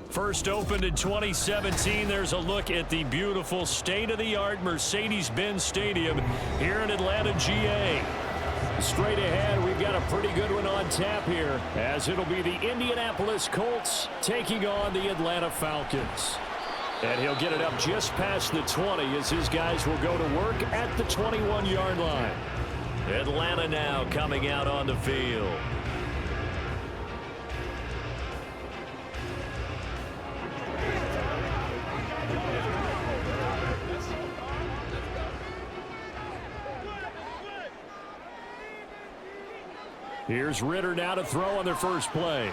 First opened in 2017. There's a look at the beautiful state-of-the-art Mercedes-Benz Stadium here in Atlanta, GA. Straight ahead, we've got a pretty good one on tap here, as it'll be the Indianapolis Colts taking on the Atlanta Falcons. And he'll get it up just past the 20 as his guys will go to work at the 21-yard line. Atlanta now coming out on the field. Here's Ritter now to throw on their first play.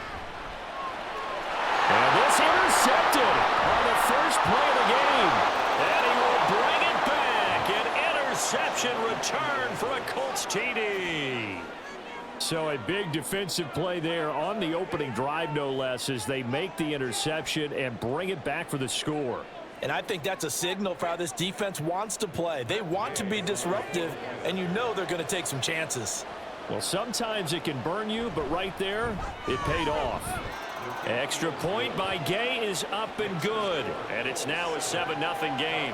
And this intercepted on the first play of the game. And he will bring it back. An interception return for a Colts TD. So a big defensive play there on the opening drive, no less, as they make the interception and bring it back for the score. And I think that's a signal for how this defense wants to play. They want to be disruptive, and you know they're going to take some chances. Well, sometimes it can burn you, but right there, it paid off. Extra point by Gay is up and good, and it's now a 7-0 game.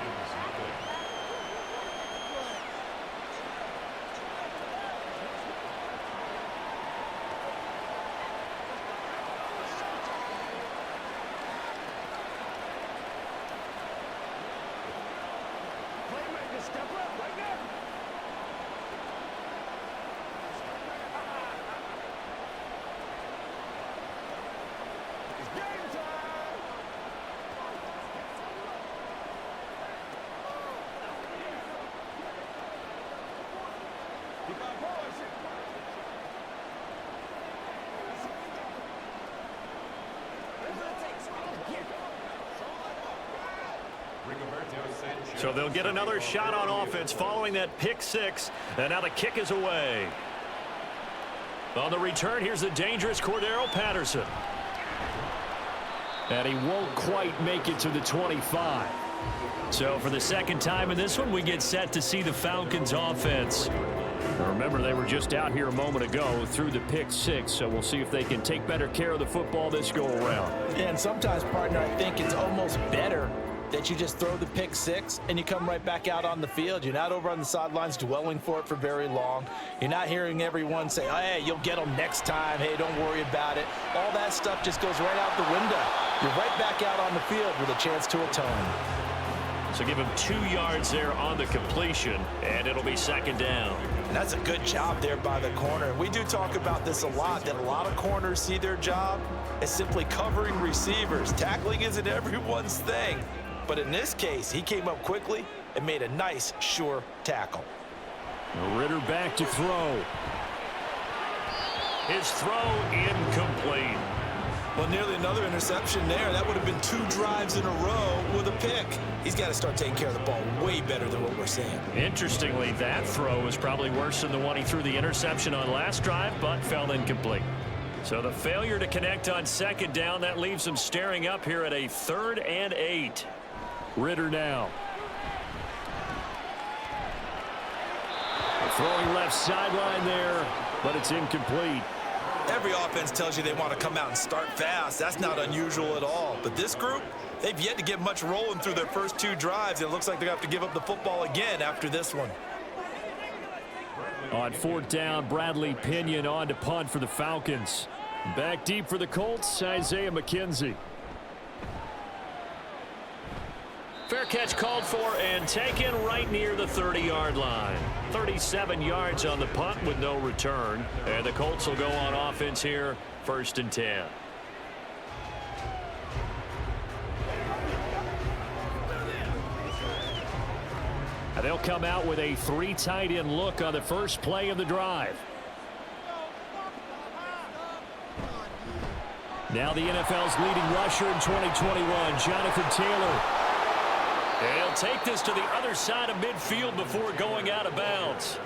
So they'll get another shot on offense following that pick six. And now the kick is away. On the return, here's the dangerous Cordero Patterson. And he won't quite make it to the 25. So for the second time in this one, we get set to see the Falcons offense. Now remember, they were just out here a moment ago through the pick six, so we'll see if they can take better care of the football this go around. Yeah, and sometimes, partner, I think it's almost better that you just throw the pick six and you come right back out on the field. You're not over on the sidelines dwelling for it for very long. You're not hearing everyone say, oh, hey, you'll get them next time. Hey, don't worry about it. All that stuff just goes right out the window. You're right back out on the field with a chance to atone. So give him 2 yards there on the completion, and it'll be second down. And that's a good job there by the corner. We do talk about this a lot, that a lot of corners see their job as simply covering receivers. Tackling isn't everyone's thing. But in this case, he came up quickly and made a nice, sure tackle. Ritter back to throw. His throw incomplete. Well, nearly another interception there. That would have been 2 drives in a row with a pick. He's got to start taking care of the ball way better than what we're seeing. Interestingly, that throw was probably worse than the one he threw the interception on last drive, but fell incomplete. So the failure to connect on second down, that leaves him staring up here at a 3rd and 8. Ritter now. Throwing left sideline there, but it's incomplete. Every offense tells you they want to come out and start fast. That's not unusual at all. But this group, they've yet to get much rolling through their first 2 drives. It looks like they're going to have to give up the football again after this one. On 4th down, Bradley Pinion on to punt for the Falcons. Back deep for the Colts, Isaiah McKenzie. Fair catch called for and taken right near the 30-yard line. 37 yards on the punt with no return. And the Colts will go on offense here, 1st and 10. And they'll come out with a 3 tight end look on the first play of the drive. Now the NFL's leading rusher in 2021, Jonathan Taylor. He'll take this to the other side of midfield before going out of bounds.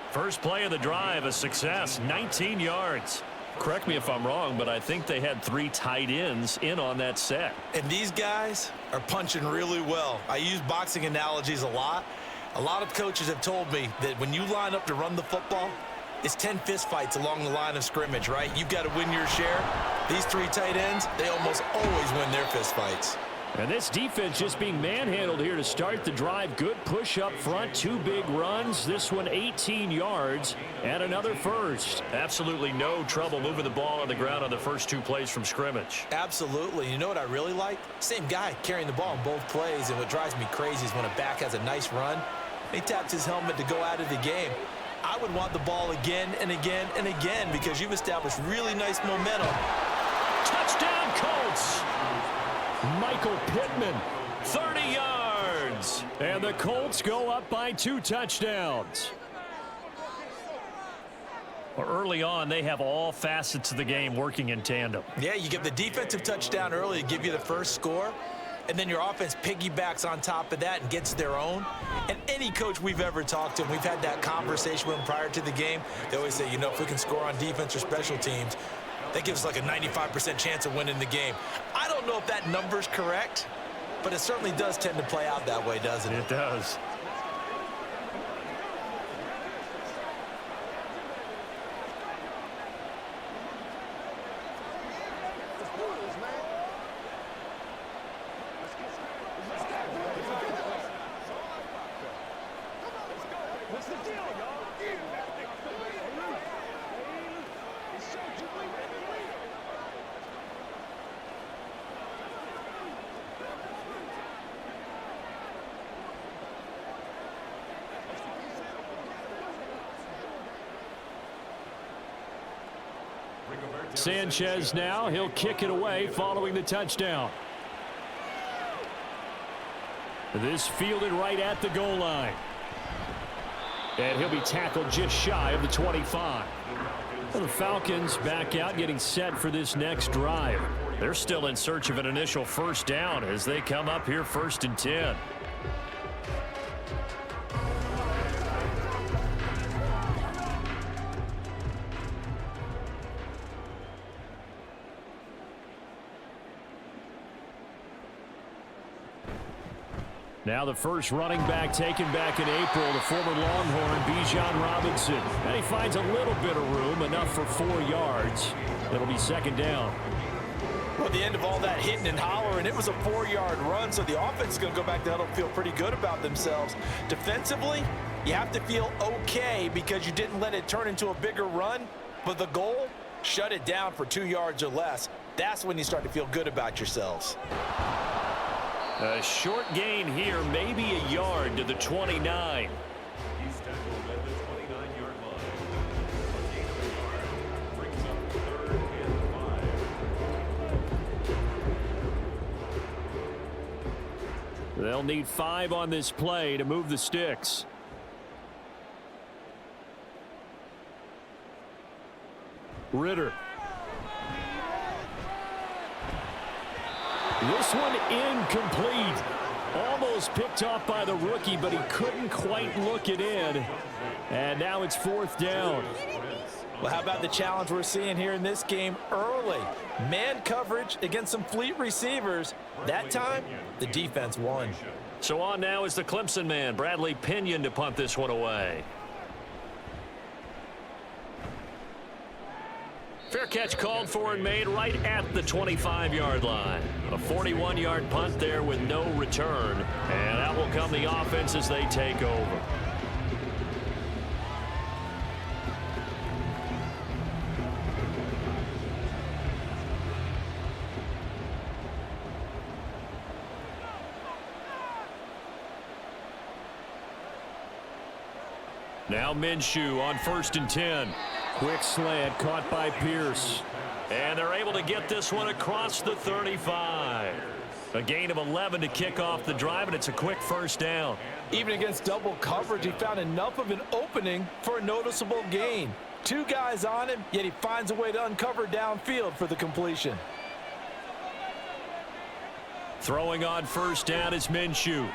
First play of the drive, a success, 19 yards. Correct me if I'm wrong, but I think they had 3 tight ends in on that set. And these guys are punching really well. I use boxing analogies a lot. A lot of coaches have told me that when you line up to run the football, it's 10 fist fights along the line of scrimmage, right? You've got to win your share. These three tight ends, they almost always win their fistfights. And this defense just being manhandled here to start the drive. Good push up front, 2 big runs. This one 18 yards and another first. Absolutely no trouble moving the ball on the ground on the first 2 plays from scrimmage. Absolutely. You know what I really like? Same guy carrying the ball in both plays, and what drives me crazy is when a back has a nice run, he taps his helmet to go out of the game. I would want the ball again and again and again because you've established really nice momentum. Touchdown, Colts! Michael Pittman, 30 yards. And the Colts go up by 2 touchdowns. Well, early on, they have all facets of the game working in tandem. Yeah, you give the defensive touchdown early to give you the first score, and then your offense piggybacks on top of that and gets their own. And any coach we've ever talked to, and we've had that conversation with them prior to the game, they always say, you know, if we can score on defense or special teams, that gives us like a 95% chance of winning the game. I don't know if that number's correct, but it certainly does tend to play out that way, doesn't it? It does. Sanchez now, he'll kick it away following the touchdown. This fielded right at the goal line. And he'll be tackled just shy of the 25. Well, the Falcons back out getting set for this next drive. They're still in search of an initial first down as they come up here 1st and 10. Now the first running back taken back in April, the former Longhorn, Bijan Robinson. And he finds a little bit of room, enough for 4 yards. It'll be 2nd down. Well, at the end of all that hitting and hollering, it was a 4-yard run, so the offense is going to go back to huddle and feel pretty good about themselves. Defensively, you have to feel okay because you didn't let it turn into a bigger run, but the goal, shut it down for 2 yards or less. That's when you start to feel good about yourselves. A short gain here, maybe a yard to the 29. They'll need 5 on this play to move the sticks. Ritter. This one incomplete. Almost picked off by the rookie, but he couldn't quite look it in. And now it's 4th down. Well, how about the challenge we're seeing here in this game early? Man coverage against some fleet receivers. That time, the defense won. So on now is the Clemson man, Bradley Pinion, to punt this one away. Fair catch called for and made right at the 25-yard line. A 41-yard punt there with no return. And out will come the offense as they take over. Now Minshew on 1st and 10. Quick slant caught by Pierce. And they're able to get this one across the 35. A gain of 11 to kick off the drive, and it's a quick 1st down. Even against double coverage, he found enough of an opening for a noticeable gain. 2 guys on him, yet he finds a way to uncover downfield for the completion. Throwing on 1st down is Minshew.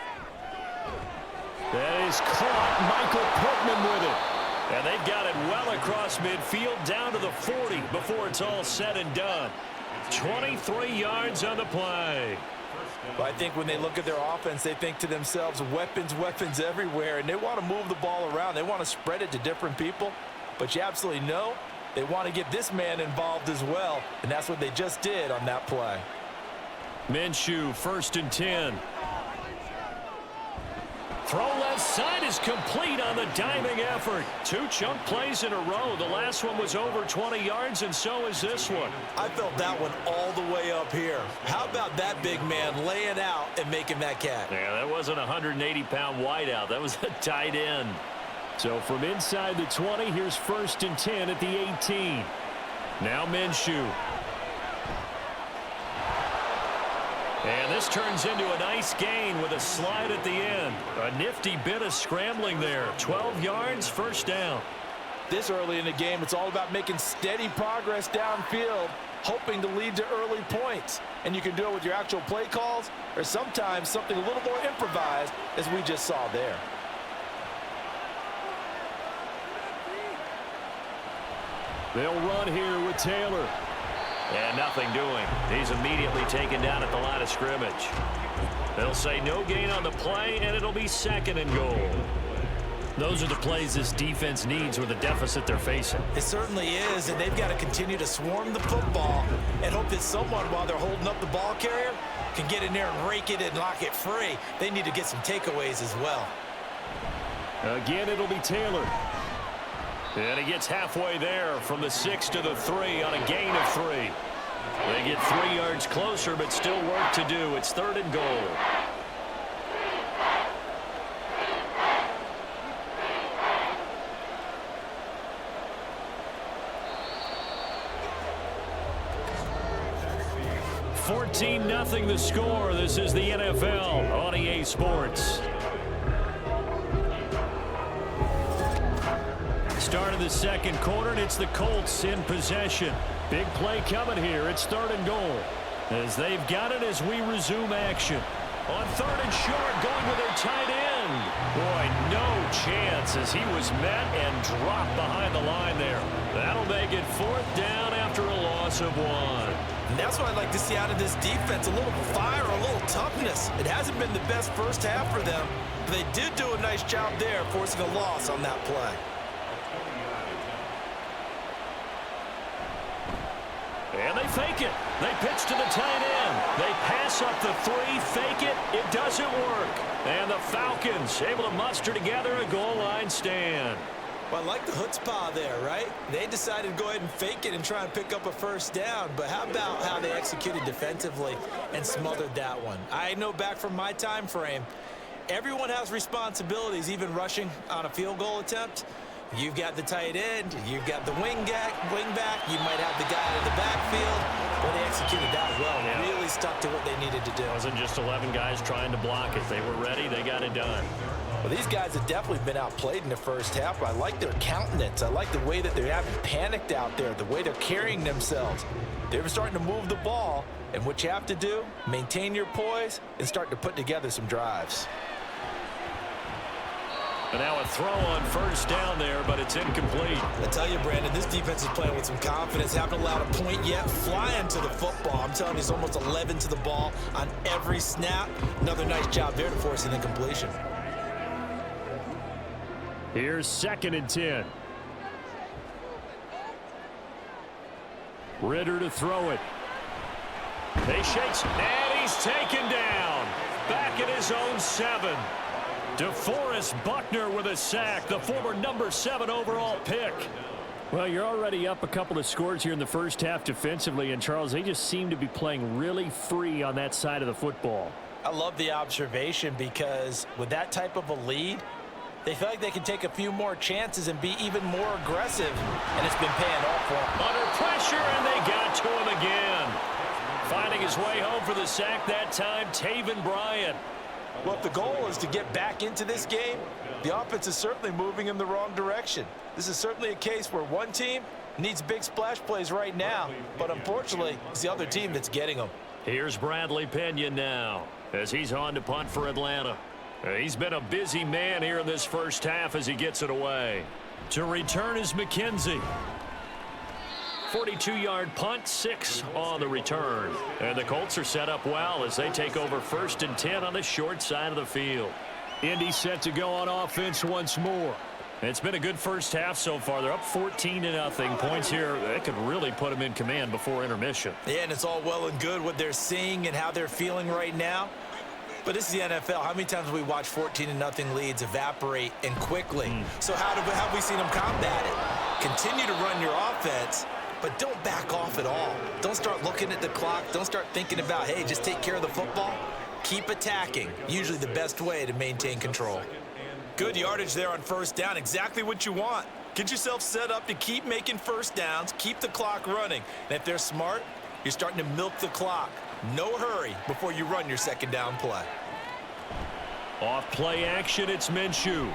That is caught. Michael Pittman with it. And they've got it well across midfield down to the 40 before it's all said and done. 23 yards on the play. Well, I think when they look at their offense, they think to themselves, weapons, weapons everywhere, and they want to move the ball around. They want to spread it to different people. But you absolutely know They want to get this man involved as well, and that's what they just did on that play. Minshew, 1st and 10. Throw left side is complete on the diving effort. 2 chunk plays in a row. The last one was over 20 yards, and so is this one. I felt that one all the way up here. How about that big man laying out and making that catch? Yeah, that wasn't a 180-pound wideout. That was a tight end. So from inside the 20, here's 1st and 10 at the 18. Now Minshew. And this turns into a nice gain with a slide at the end. A nifty bit of scrambling there. 12 yards, 1st down. This early in the game, it's all about making steady progress downfield, hoping to lead to early points. And you can do it with your actual play calls or sometimes something a little more improvised, as we just saw there. They'll run here with Taylor. And nothing doing. He's immediately taken down at the line of scrimmage. They'll say no gain on the play, and it'll be 2nd and goal. Those are the plays this defense needs with the deficit they're facing. It certainly is, and they've got to continue to swarm the football and hope that someone, while they're holding up the ball carrier, can get in there and rake it and lock it free. They need to get some takeaways as well. Again, it'll be Taylor. And he gets halfway there from the 6 to the 3 on a gain of 3. They get 3 yards closer, but still work to do. It's 3rd and goal. $14-0 the score. This is the NFL on EA Sports. Start of the 2nd quarter, and it's the Colts in possession. Big play coming here. It's 3rd and goal. As they've got it as we resume action. On 3rd and short, going with their tight end. Boy, no chance as he was met and dropped behind the line there. That'll make it 4th down after a loss of 1. And that's what I'd like to see out of this defense, a little fire, a little toughness. It hasn't been the best first half for them, but they did do a nice job there, forcing a loss on that play. And they fake it. They pitch to the tight end. They pass up the 3, fake it. It doesn't work. And the Falcons able to muster together a goal line stand. Well, I like the chutzpah there, right? They decided to go ahead and fake it and try and pick up a 1st down. But how about how they executed defensively and smothered that one? I know back from my time frame, everyone has responsibilities, even rushing on a field goal attempt. You've got the tight end, you've got the wing back, you might have the guy in the backfield, but they executed that well. Yeah. Really stuck to what they needed to do. It wasn't just 11 guys trying to block it. They were ready, they got it done. Well, these guys have definitely been outplayed in the first half, but I like their countenance. I like the way that they haven't panicked out there, the way they're carrying themselves. They're starting to move the ball, and what you have to do, maintain your poise and start to put together some drives. And now a throw on 1st down there, but it's incomplete. I tell you, Brandon, this defense is playing with some confidence. Haven't allowed a point yet. Flying to the football. I'm telling you, it's almost 11 to the ball on every snap. Another nice job there to force an incompletion. Here's 2nd and 10. Ritter to throw it. He shakes, and he's taken down. Back at his own 7. DeForest Buckner with a sack, the former number 7 overall pick. Well, you're already up a couple of scores here in the first half defensively, and Charles, they just seem to be playing really free on that side of the football. I love the observation because with that type of a lead, they feel like they can take a few more chances and be even more aggressive, and it's been paying off for them. Under pressure, and they got to him again. Finding his way home for the sack that time, Taven Bryan. Well, if the goal is to get back into this game, the offense is certainly moving in the wrong direction. This is certainly a case where one team needs big splash plays right now, but unfortunately, it's the other team that's getting them. Here's Bradley Pinion now as he's on to punt for Atlanta. He's been a busy man here in this first half as he gets it away. To return is McKenzie. 42-yard punt, 6 on the return. And the Colts are set up well as they take over 1st and 10 on the short side of the field. Indy set to go on offense once more. It's been a good first half so far. They're up 14-0. Points here, that could really put them in command before intermission. Yeah, and it's all well and good what they're seeing and how they're feeling right now. But this is the NFL. How many times have we watched 14-0 leads evaporate and quickly? So how have we seen them combat it? Continue to run your offense, but don't back off at all. Don't start looking at the clock. Don't start thinking about, hey, just take care of the football. Keep attacking. Usually the best way to maintain control. Good yardage there on first down. Exactly what you want. Get yourself set up to keep making first downs. Keep the clock running. And if they're smart, you're starting to milk the clock. No hurry before you run your second down play. Off play action, it's Minshew.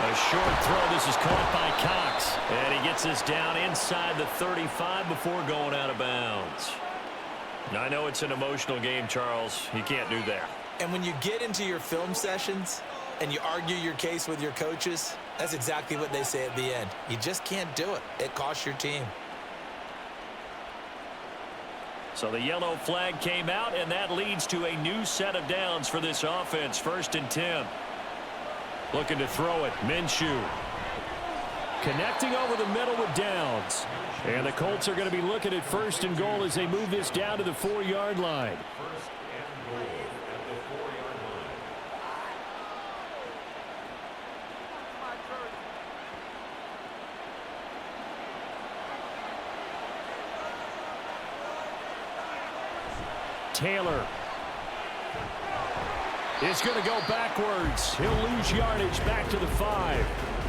A short throw. This is caught by Cox. And he gets this down inside the 35 before going out of bounds. Now, I know it's an emotional game, Charles. You can't do that. And when you get into your film sessions and you argue your case with your coaches, that's exactly what they say at the end. You just can't do it. It costs your team. So the yellow flag came out, and that leads to a new set of downs for this offense. 1st and 10. Looking to throw it. Minshew. Connecting over the middle with downs. And the Colts are going to be looking at 1st and goal as they move this down to the 4-yard line. Taylor is going to go backwards. He'll lose yardage back to the 5.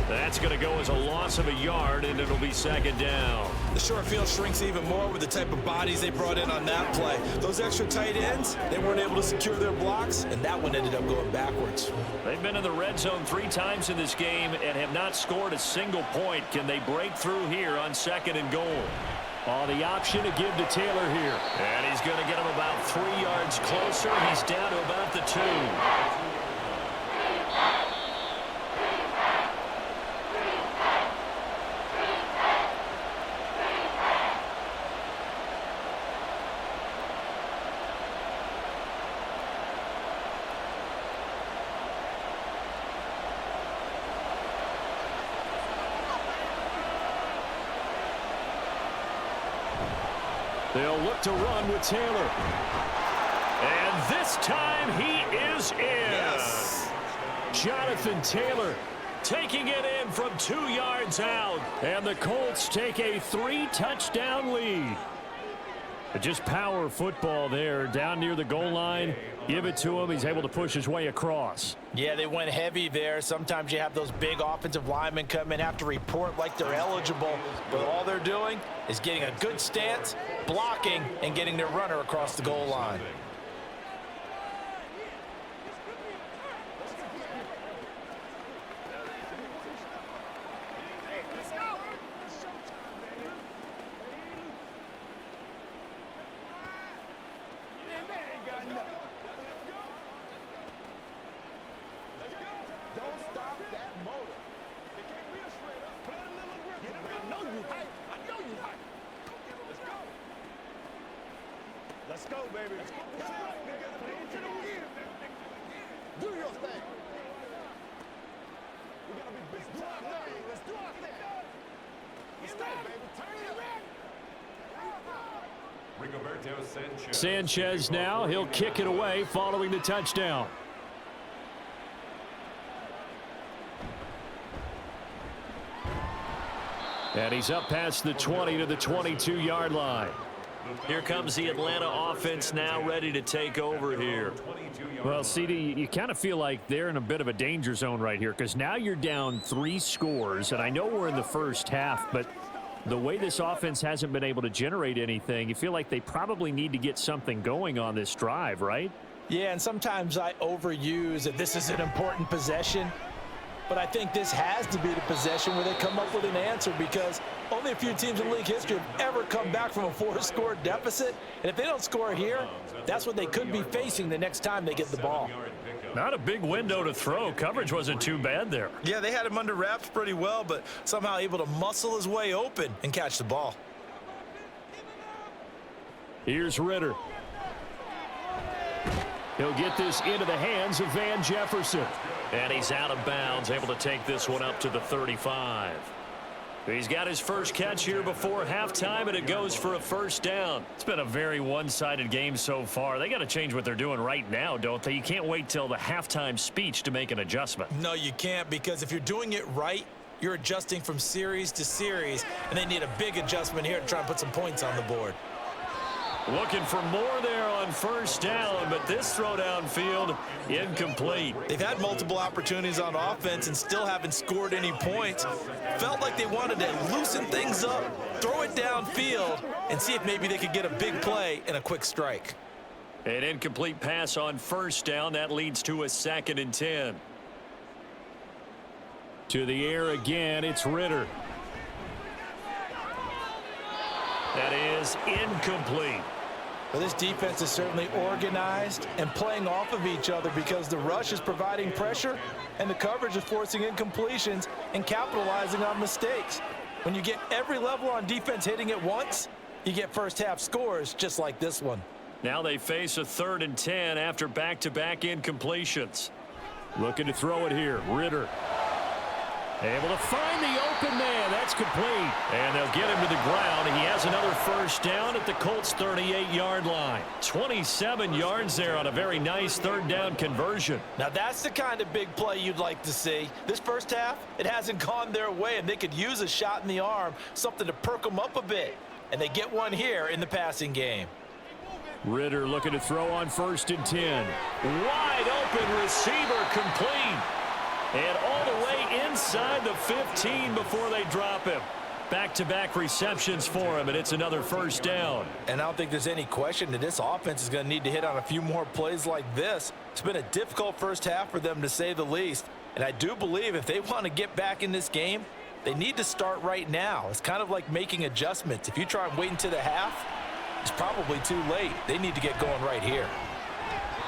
That's going to go as a loss of a yard, and it'll be 2nd down. The short field shrinks even more with the type of bodies they brought in on that play. Those extra tight ends, they weren't able to secure their blocks, and that one ended up going backwards. They've been in the red zone 3 times in this game and have not scored a single point. Can they break through here on 2nd and goal? Oh, the option to give to Taylor here. And he's going to get him about 3 yards closer. He's down to about the 2. They'll look to run with Taylor. And this time he is in. Yes. Jonathan Taylor taking it in from 2 yards out. And the Colts take a 3-touchdown lead. Just power football there down near the goal line. Give it to him. He's able to push his way across. Yeah, they went heavy there. Sometimes you have those big offensive linemen come in, have to report like they're eligible. But all they're doing is getting a good stance, blocking, and getting their runner across the goal line. Let's go, baby. Do your thing. We gotta be big. Do our thing. Let's do our thing. Let's go, baby. Turn it around. Sanchez now. He'll kick it away following the touchdown. And he's up past the 20 to the 22-yard line. Here comes the Atlanta offense now ready to take over here. Well, CD, you kind of feel like they're in a bit of a danger zone right here because now you're down 3 scores, and I know we're in the first half, but the way this offense hasn't been able to generate anything, you feel like they probably need to get something going on this drive, right? Yeah, and sometimes I overuse that this is an important possession. But I think this has to be the possession where they come up with an answer because only a few teams in league history have ever come back from a 4-score deficit. And if they don't score here, that's what they could be facing the next time they get the ball. Not a big window to throw. Coverage wasn't too bad there. Yeah, they had him under wraps pretty well, but somehow able to muscle his way open and catch the ball. Here's Ritter. He'll get this into the hands of Van Jefferson. And he's out of bounds, able to take this one up to the 35. He's got his first catch here before halftime, and it goes for a first down. It's been a very one-sided game so far. They got to change what they're doing right now, don't they? You can't wait till the halftime speech to make an adjustment. No, you can't, because if you're doing it right, you're adjusting from series to series, and they need a big adjustment here to try and put some points on the board. Looking for more there on first down, but this throw downfield incomplete. They've had multiple opportunities on offense and still haven't scored any points. Felt like they wanted to loosen things up, throw it downfield, and see if maybe they could get a big play and a quick strike. An incomplete pass on first down. That leads to a 2nd and 10. To the air again, it's Ritter. That is incomplete. Well, this defense is certainly organized and playing off of each other because the rush is providing pressure and the coverage is forcing incompletions and capitalizing on mistakes. When you get every level on defense hitting at once, you get first half scores just like this one. Now they face a 3rd and 10 after back-to-back incompletions. Looking to throw it here, Ritter. Able to find the open man. That's complete. And they'll get him to the ground. He has another first down at the Colts' 38-yard line. 27 yards there on a very nice 3rd down conversion. Now that's the kind of big play you'd like to see. This first half, it hasn't gone their way, and they could use a shot in the arm, something to perk them up a bit. And they get one here in the passing game. Ritter looking to throw on 1st and 10. Wide open receiver, complete. And all the way inside the 15 before they drop him. Back-to-back receptions for him, and it's another first down. And I don't think there's any question that this offense is going to need to hit on a few more plays like this. It's been a difficult first half for them, to say the least. And I do believe if they want to get back in this game, they need to start right now. It's kind of like making adjustments. If you try and wait until the half, it's probably too late. They need to get going right here.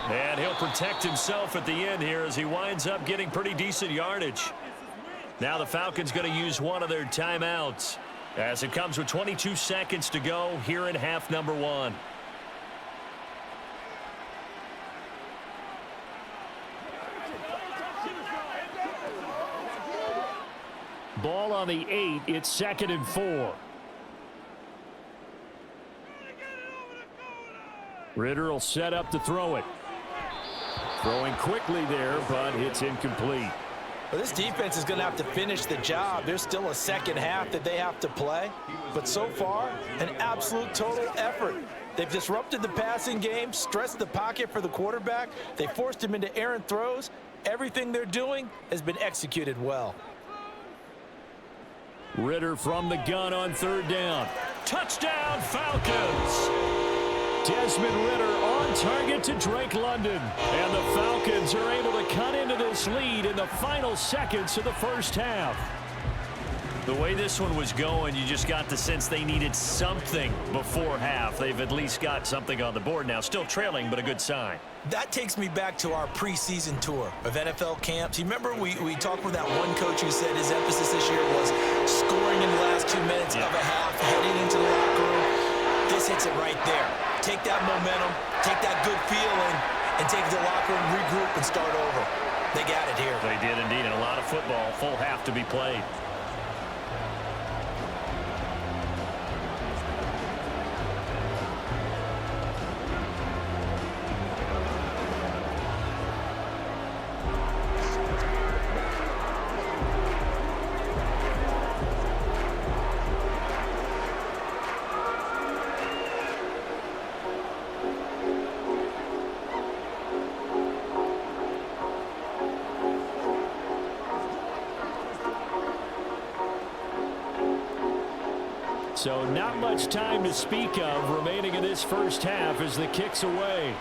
And he'll protect himself at the end here as he winds up getting pretty decent yardage. Now the Falcons going to use one of their timeouts as it comes with 22 seconds to go here in half number 1. Ball on the 8. It's 2nd and 4. Ritter will set up to throw it. Throwing quickly there, but it's incomplete. Well, this defense is going to have to finish the job. There's still a second half that they have to play. But so far, an absolute total effort. They've disrupted the passing game, stressed the pocket for the quarterback. They forced him into errant throws. Everything they're doing has been executed well. Ritter from the gun on 3rd down. Touchdown, Falcons! Desmond Ritter on target to Drake London. And the Falcons are able to cut into this lead in the final seconds of the first half. The way this one was going, you just got the sense they needed something before half. They've at least got something on the board now. Still trailing, but a good sign. That takes me back to our preseason tour of NFL camps. You remember we talked with that one coach who said his emphasis this year was scoring in the last 2 minutes of a half, heading into the locker room. This hits it right there. Take that momentum, take that good feeling, and take it to the locker room, regroup, and start over. They got it here. They did indeed, and a lot of football, full half to be played. So not much time to speak of remaining in this first half as the kick's away.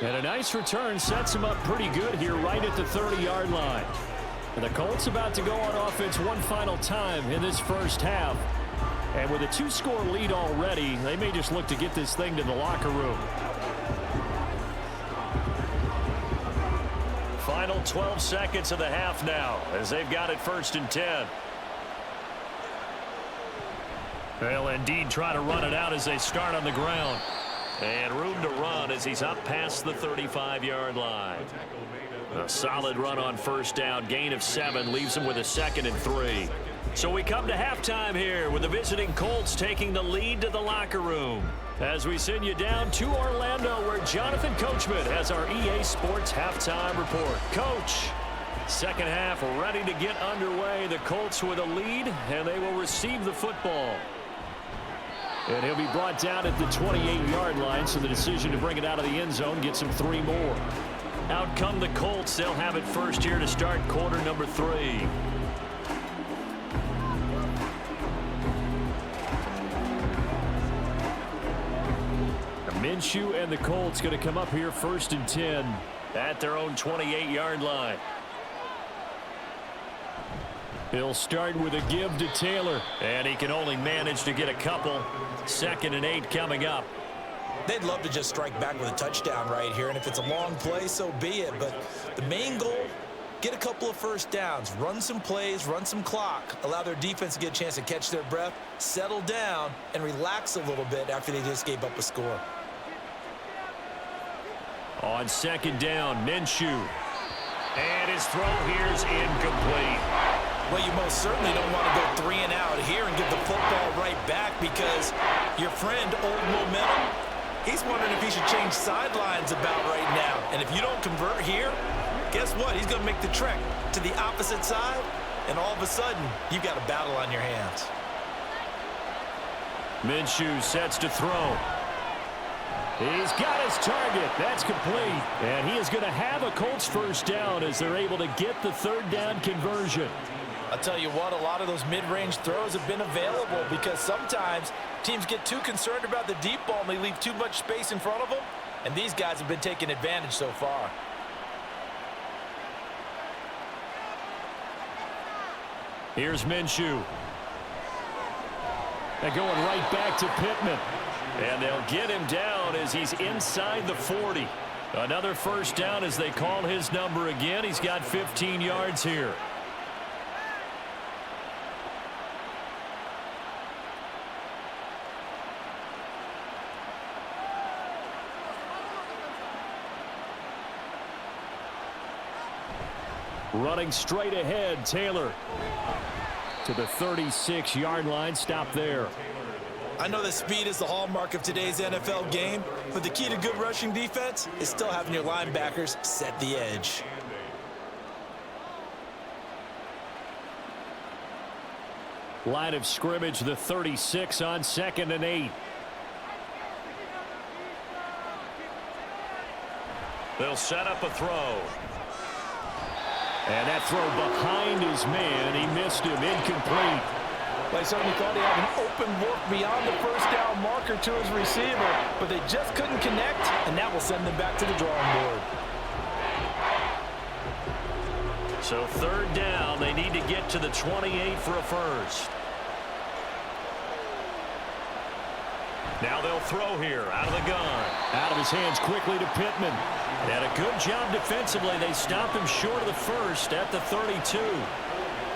And a nice return sets him up pretty good here right at the 30-yard line. And the Colts about to go on offense one final time in this first half. And with a 2-score lead already, they may just look to get this thing to the locker room. Final 12 seconds of the half now as they've got it 1st and 10. They'll indeed try to run it out as they start on the ground. And room to run as he's up past the 35-yard line. A solid run on first down. Gain of 7 leaves him with a 2nd and 3. So we come to halftime here with the visiting Colts taking the lead to the locker room. As we send you down to Orlando, where Jonathan Coachman has our EA Sports halftime report. Coach, second half ready to get underway. The Colts with a lead, and they will receive the football. And he'll be brought down at the 28-yard line, so the decision to bring it out of the end zone gets him 3 more. Out come the Colts. They'll have it first here to start quarter number 3. Minshew and the Colts going to come up here 1st and 10 at their own 28-yard line. He'll start with a give to Taylor, and he can only manage to get a couple. 2nd and 8 coming up. They'd love to just strike back with a touchdown right here, and if it's a long play, so be it. But the main goal, get a couple of first downs, run some plays, run some clock, allow their defense to get a chance to catch their breath, settle down, and relax a little bit after they just gave up a score. On 2nd down, Minshew. And his throw here's incomplete. Well, you most certainly don't want to go 3 and out here and give the football right back, because your friend, Old Momentum, he's wondering if he should change sidelines about right now. And if you don't convert here, guess what? He's going to make the trek to the opposite side, and all of a sudden, you've got a battle on your hands. Minshew sets to throw. He's got his target. That's complete. And he is going to have a Colts first down as they're able to get the 3rd down conversion. I'll tell you what, a lot of those mid-range throws have been available, because sometimes teams get too concerned about the deep ball and they leave too much space in front of them, and these guys have been taking advantage so far. Here's Minshew. They're going right back to Pittman. And they'll get him down as he's inside the 40. Another first down as they call his number again. He's got 15 yards here. Running straight ahead, Taylor to the 36-yard line. Stop there. I know that speed is the hallmark of today's NFL game, but the key to good rushing defense is still having your linebackers set the edge. Line of scrimmage, the 36 on 2nd and 8. They'll set up a throw. And that throw behind his man. He missed him. Incomplete. They certainly thought he had an open look beyond the first down marker to his receiver, but they just couldn't connect, and that will send them back to the drawing board. So 3rd down, they need to get to the 28 for a first. Now they'll throw here out of the gun. Out of his hands quickly to Pittman. And a good job defensively. They stop him short of the first at the 32.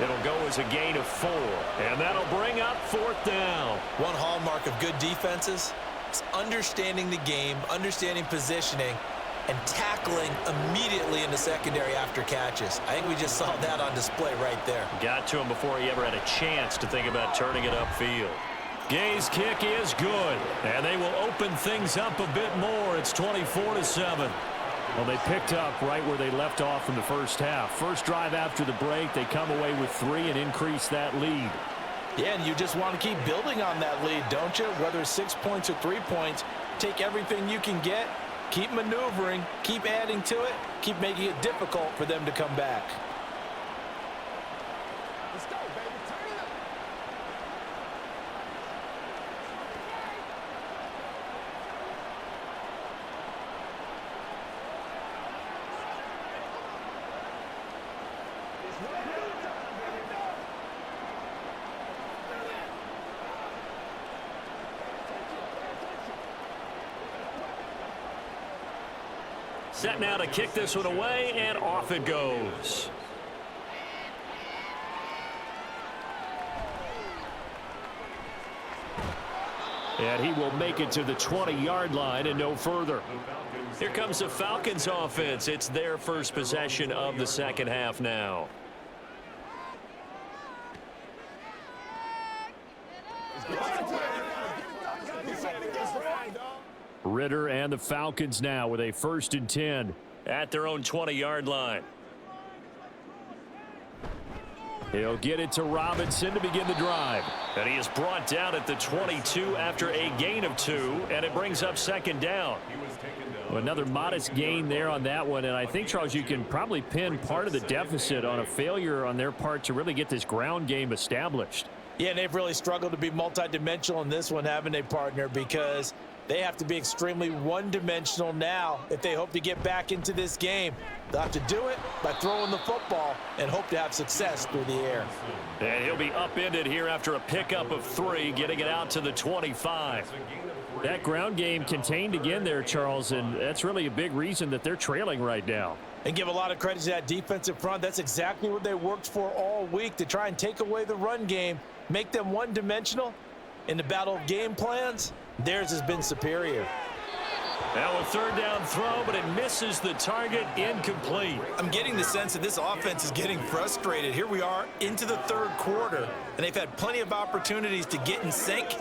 It'll go as a gain of 4, and that'll bring up 4th down. One hallmark of good defenses is understanding the game, understanding positioning, and tackling immediately in the secondary after catches. I think we just saw that on display right there. Got to him before he ever had a chance to think about turning it upfield. Gay's kick is good, and they will open things up a bit more. It's 24-7. Well, they picked up right where they left off in the first half. First drive after the break, they come away with 3 and increase that lead. Yeah, and you just want to keep building on that lead, don't you? Whether it's 6 points or 3 points, take everything you can get, keep maneuvering, keep adding to it, keep making it difficult for them to come back. Let's go, baby. Turn it up. Set now to kick this one away, and off it goes. And he will make it to the 20-yard line and no further. Here comes the Falcons offense. It's their first possession of the second half now. Ritter and the Falcons now with a 1st and 10 at their own 20-yard line. He'll get it to Robinson to begin the drive. And he is brought down at the 22 after a gain of 2, and it brings up 2nd down. Another modest gain there on that one, and I think, Charles, you can probably pin part of the deficit on a failure on their part to really get this ground game established. Yeah, and they've really struggled to be multidimensional in this one, haven't they, partner? Because they have to be extremely one-dimensional now if they hope to get back into this game. They'll have to do it by throwing the football and hope to have success through the air. And he'll be upended here after a pickup of 3, getting it out to the 25. That ground game contained again there, Charles, and that's really a big reason that they're trailing right now. And give a lot of credit to that defensive front. That's exactly what they worked for all week, to try and take away the run game, make them one-dimensional. In the battle of game plans, theirs has been superior. Now a 3rd down throw, but it misses the target, incomplete. I'm getting the sense that this offense is getting frustrated. Here we are into the 3rd quarter, and they've had plenty of opportunities to get in sync.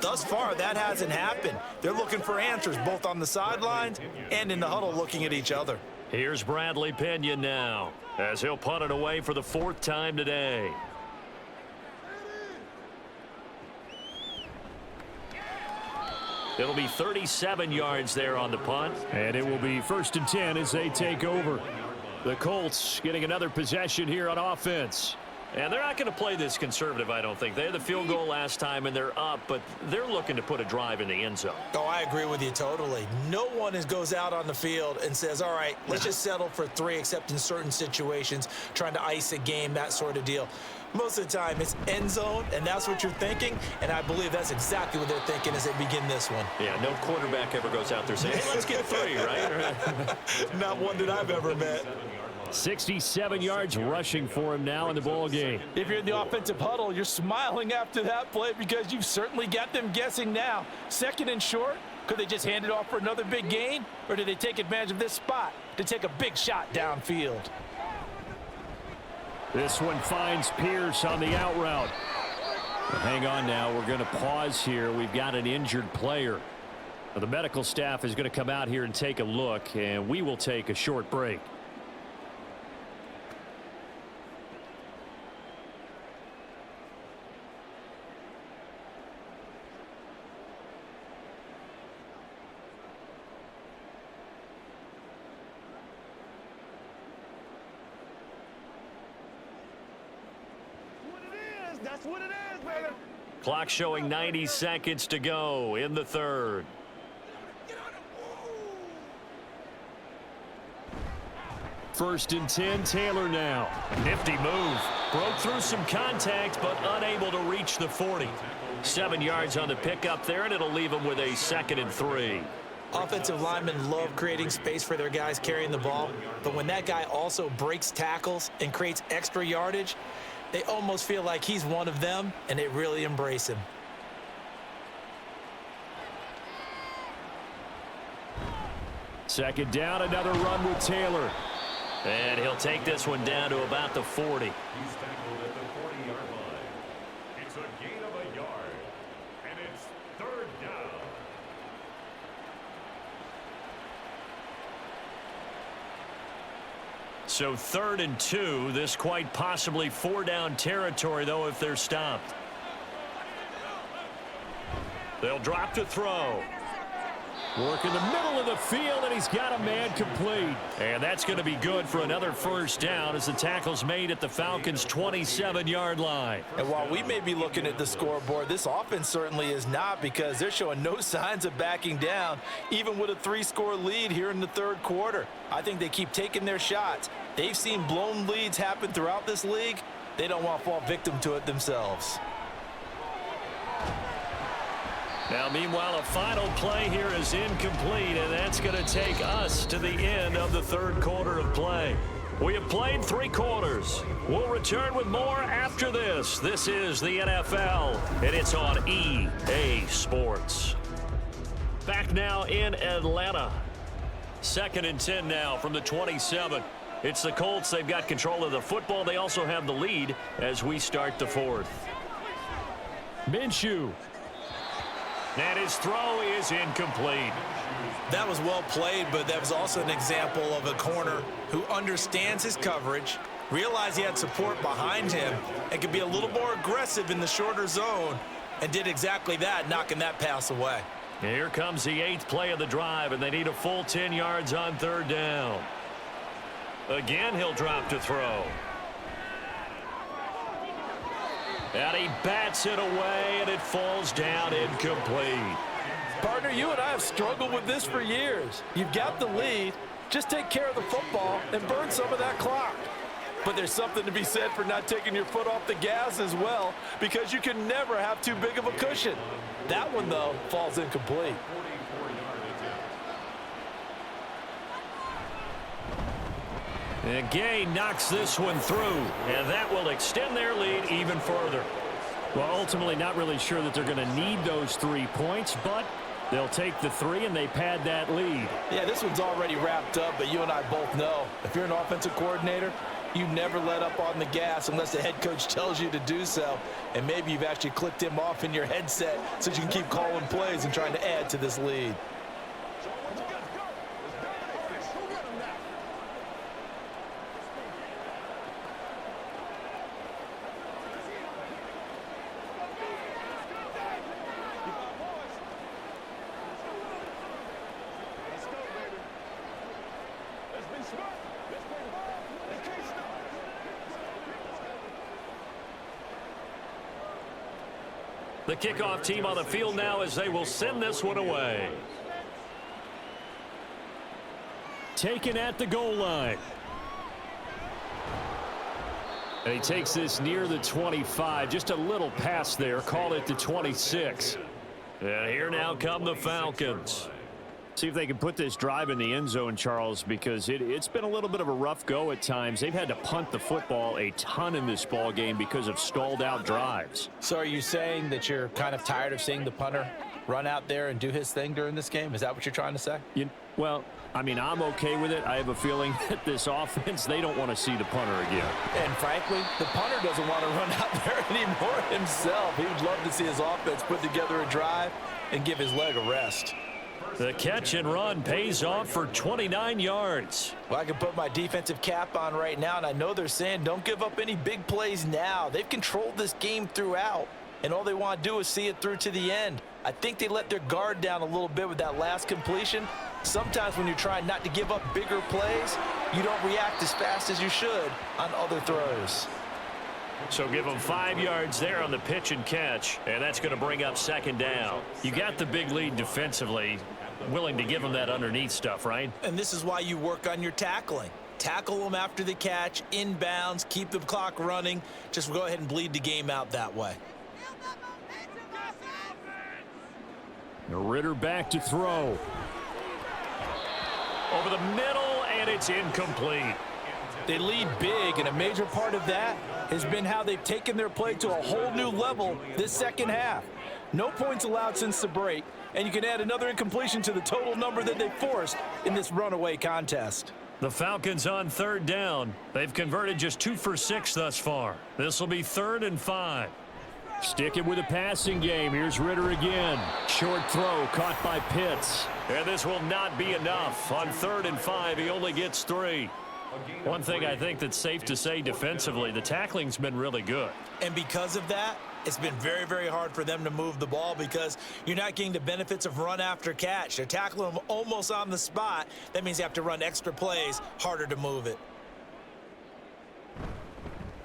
Thus far, that hasn't happened. They're looking for answers both on the sidelines and in the huddle looking at each other. Here's Bradley Pinion now, as he'll punt it away for the 4th time today. It'll be 37 yards there on the punt. And it will be 1st and 10 as they take over. The Colts getting another possession here on offense. And they're not going to play this conservative, I don't think. They had the field goal last time, and they're up, but they're looking to put a drive in the end zone. Oh, I agree with you totally. No one goes out on the field and says, all right, let's just settle for 3, except in certain situations, trying to ice a game, that sort of deal. Most of the time, it's end zone, and that's what you're thinking, and I believe that's exactly what they're thinking as they begin this one. Yeah, no quarterback ever goes out there saying, hey, let's get 3, right? Not one that I've ever met. 67 yards rushing for him now in the ball game. If you're in the offensive huddle, you're smiling after that play because you've certainly got them guessing now. 2nd and short, could they just hand it off for another big gain, or did they take advantage of this spot to take a big shot downfield? This one finds Pierce on the out route. Hang on now. We're going to pause here. We've got an injured player. Now, the medical staff is going to come out here and take a look, and we will take a short break. That's what it is, baby. Clock showing 90 seconds to go in the 3rd. First and 10, Taylor now. Nifty move. Broke through some contact, but unable to reach the 40. 7 yards on the pickup there, and it'll leave him with a 2nd and 3. Offensive linemen love creating space for their guys carrying the ball, but when that guy also breaks tackles and creates extra yardage, they almost feel like he's one of them, and they really embrace him. Second down, another run with Taylor. And he'll take this one down to about the 40. He's tackled at the 40-yard line. It's a gain of a yard, and it's 3rd down. So 3rd and 2, this quite possibly 4-down territory, though, if they're stopped. They'll drop to throw. Work in the middle of the field, and he's got a man complete. And that's going to be good for another 1st down as the tackle's made at the Falcons' 27-yard line. And while we may be looking at the scoreboard, this offense certainly is not, because they're showing no signs of backing down, even with a 3-score lead here in the 3rd quarter. I think they keep taking their shots. They've seen blown leads happen throughout this league. They don't want to fall victim to it themselves. Now, meanwhile, a final play here is incomplete, and that's going to take us to the end of the 3rd quarter of play. We have played 3 quarters. We'll return with more after this. This is the NFL, and it's on EA Sports. Back now in Atlanta. 2nd and 10 now from the 27. It's the Colts. They've got control of the football. They also have the lead as we start the 4th. Minshew. And his throw is incomplete. That was well played, but that was also an example of a corner who understands his coverage, realized he had support behind him, and could be a little more aggressive in the shorter zone, and did exactly that, knocking that pass away. Here comes the 8th play of the drive, and they need a full 10 yards on 3rd down. Again, he'll drop to throw. And he bats it away, and it falls down incomplete. Partner, you and I have struggled with this for years. You've got the lead. Just take care of the football and burn some of that clock. But there's something to be said for not taking your foot off the gas as well, because you can never have too big of a cushion. That one, though, falls incomplete. And Gay knocks this one through, and that will extend their lead even further. Well, ultimately not really sure that they're going to need those 3 points, but they'll take the 3 and they pad that lead. Yeah, this one's already wrapped up, but you and I both know if you're an offensive coordinator, you never let up on the gas unless the head coach tells you to do so. And maybe you've actually clicked him off in your headset so you can keep calling plays and trying to add to this lead. The kickoff team on the field now as they will send this one away. Taken at the goal line. And he takes this near the 25. Just a little pass there. Call it the 26. And here now come the Falcons. See if they can put this drive in the end zone, Charles, because it's been a little bit of a rough go at times. They've had to punt the football a ton in this ball game because of stalled out drives. So are you saying that you're kind of tired of seeing the punter run out there and do his thing during this game? Is that what you're trying to say? Well, I mean, I'm okay with it. I have a feeling that this offense, they don't want to see the punter again. And frankly, the punter doesn't want to run out there anymore himself. He would love to see his offense put together a drive and give his leg a rest. The catch and run pays off for 29 yards. Well, I can put my defensive cap on right now, and I know they're saying don't give up any big plays now. They've controlled this game throughout, and all they want to do is see it through to the end. I think they let their guard down a little bit with that last completion. Sometimes when you're trying not to give up bigger plays, you don't react as fast as you should on other throws. So give them 5 yards there on the pitch and catch, and that's going to bring up 2nd down. You got the big lead defensively. Willing to give them that underneath stuff, right? And this is why you work on your tackling. Tackle them after the catch, inbounds, keep the clock running. Just go ahead and bleed the game out that way. Ritter back to throw. Over the middle, and it's incomplete. They lead big, and a major part of that has been how they've taken their play to a whole new level this second half. No points allowed since the break, and you can add another incompletion to the total number that they forced in this runaway contest. The Falcons on 3rd down. They've converted just 2 for 6 thus far. This will be 3rd and 5. Sticking with a passing game. Here's Ritter again. Short throw caught by Pitts. And this will not be enough. On 3rd and 5, he only gets 3. One thing I think that's safe to say defensively, the tackling's been really good. And because of that, it's been very, very hard for them to move the ball because you're not getting the benefits of run after catch. They're tackling them almost on the spot. That means you have to run extra plays, harder to move it.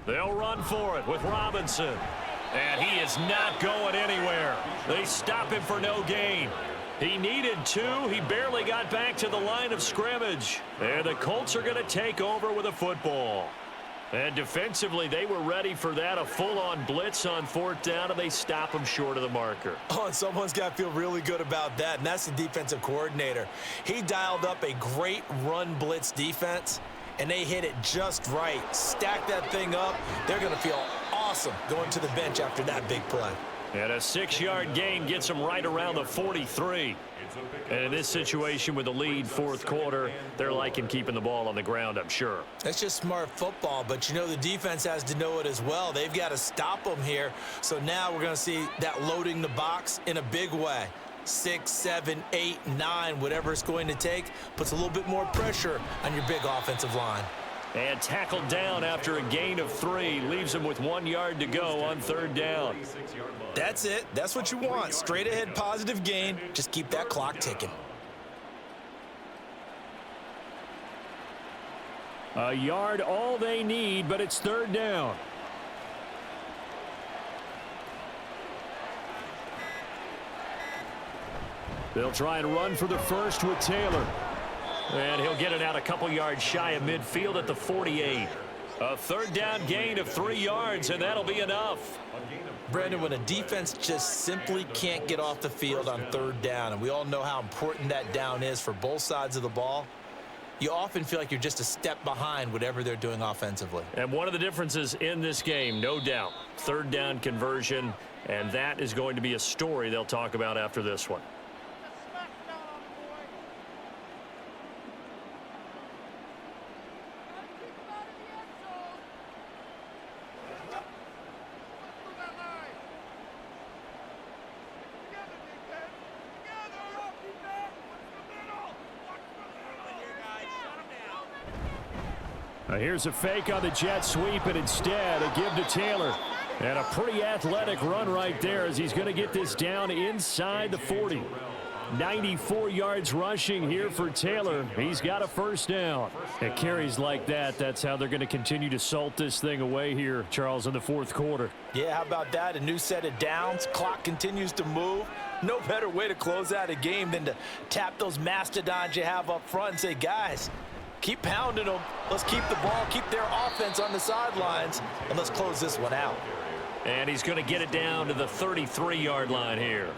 They'll run for it with Robinson. And he is not going anywhere. They stop him for no gain. He needed 2. He barely got back to the line of scrimmage. And the Colts are going to take over with a football. And defensively, they were ready for that, a full-on blitz on 4th down, and they stop him short of the marker. Oh, and someone's got to feel really good about that, and that's the defensive coordinator. He dialed up a great run blitz defense, and they hit it just right. Stack that thing up. They're going to feel awesome going to the bench after that big play. And a 6-yard gain gets them right around the 43. And in this situation with the lead fourth quarter, they're liking keeping the ball on the ground, I'm sure. That's just smart football, but you know the defense has to know it as well. They've got to stop them here. So now we're going to see that loading the box in a big way. 6, 7, 8, 9, whatever it's going to take, puts a little bit more pressure on your big offensive line. And tackled down after a gain of 3. Leaves him with 1 yard to go on third down. That's it. That's what you want. Straight ahead positive gain. Just keep that clock ticking. A yard all they need, but it's third down. They'll try and run for the first with Taylor. And he'll get it out a couple yards shy of midfield at the 48. A third down gain of 3 yards, and that'll be enough. Brandon, when a defense just simply can't get off the field on third down, and we all know how important that down is for both sides of the ball, you often feel like you're just a step behind whatever they're doing offensively. And one of the differences in this game, no doubt, third down conversion, and that is going to be a story they'll talk about after this one. Here's a fake on the jet sweep, and instead a give to Taylor. And a pretty athletic run right there as he's going to get this down inside the 40. 94 yards rushing here for Taylor. He's got a first down. At carries like that, that's how they're going to continue to salt this thing away here, Charles, in the fourth quarter. Yeah, how about that? A new set of downs. Clock continues to move. No better way to close out a game than to tap those mastodons you have up front and say, guys, keep pounding them. Let's keep the ball, keep their offense on the sidelines, and let's close this one out. And he's going to get it down to the 33-yard line here.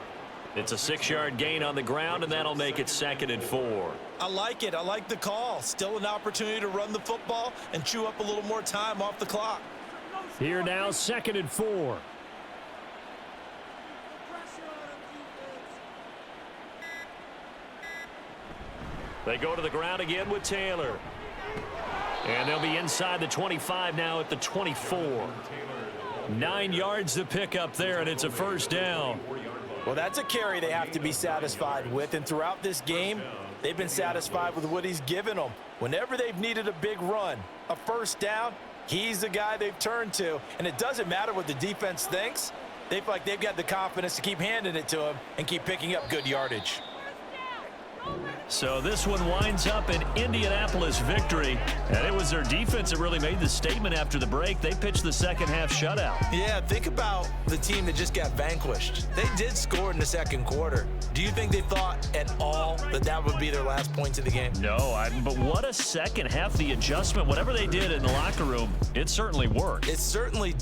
It's a 6-yard gain on the ground, and that'll make it 2nd and 4. I like it. I like the call. Still an opportunity to run the football and chew up a little more time off the clock. Here now, 2nd and 4. They go to the ground again with Taylor. And they'll be inside the 25 now at the 24. 9 yards to pick up there, and it's a first down. Well, that's a carry they have to be satisfied with, and throughout this game, they've been satisfied with what he's given them. Whenever they've needed a big run, a first down, he's the guy they've turned to, and it doesn't matter what the defense thinks. They feel like they've got the confidence to keep handing it to him and keep picking up good yardage. So this one winds up an Indianapolis victory, and it was their defense that really made the statement after the break. They pitched the second half shutout. Yeah, think about the team that just got vanquished. They did score in the second quarter. Do you think they thought at all that that would be their last points of the game? No, but what a second half. The adjustment, whatever they did in the locker room, it certainly worked. It certainly